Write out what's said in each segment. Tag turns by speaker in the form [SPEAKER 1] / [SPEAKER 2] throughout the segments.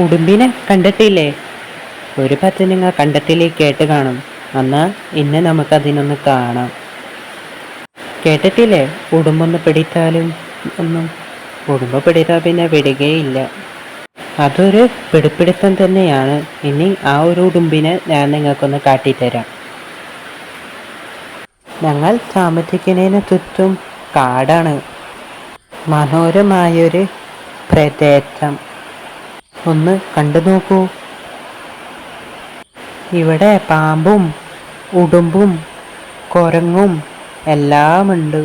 [SPEAKER 1] ഉടുമ്പിനെ കണ്ടിട്ടില്ലേ? ഒരു പത്ത് നിങ്ങൾ കണ്ടിട്ടില്ലേ, കേട്ട് കാണും. എന്നാൽ ഇന്ന് നമുക്കതിനൊന്ന് കാണാം. കേട്ടിട്ടില്ലേ, ഉടുമ്പൊന്ന് പിടിച്ചാലും ഒന്നും, ഉടുമ്പ് പിടിച്ചാൽ പിന്നെ വിടുകയില്ല. അതൊരു പിടിപ്പിടുത്തം തന്നെയാണ്. ഇനി ആ ഒരു ഉടുമ്പിനെ ഞാൻ നിങ്ങൾക്കൊന്ന് കാട്ടിത്തരാം. ഞങ്ങൾ താമസിക്കുന്നതിന് ചുറ്റും കാടാണ്. മനോഹരമായൊരു പ്രദേശം. ഒന്ന് കണ്ടു നോക്കൂ. ഇവിടെ പാമ്പും ഉടുമ്പും കുരങ്ങും എല്ലാമുണ്ട്.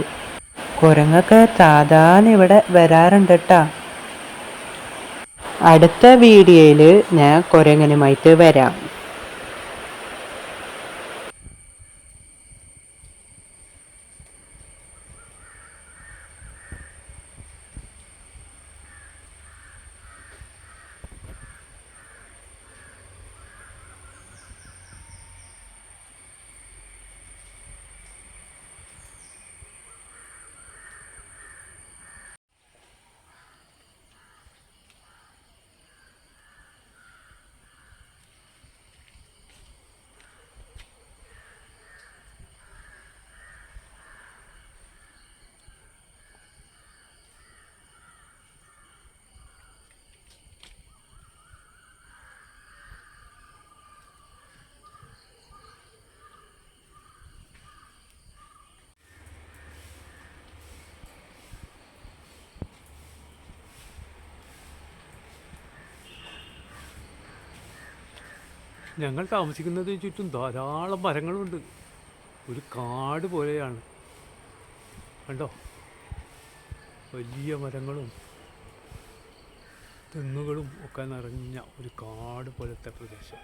[SPEAKER 1] കുരങ്ങൊക്കെ സാധാരണ ഇവിടെ വരാറുണ്ട് കേട്ടാ. അടുത്ത വീഡിയോയിൽ ഞാൻ കുരങ്ങനുമായിട്ട് വരാം.
[SPEAKER 2] ഞങ്ങൾ താമസിക്കുന്നതിന് ചുറ്റും ധാരാളം മരങ്ങളുണ്ട്. ഒരു കാട് പോലെയാണ്. കണ്ടോ, വലിയ മരങ്ങളും തെങ്ങുകളും ഒക്കെ നിറഞ്ഞ ഒരു കാട് പോലത്തെ പ്രദേശം.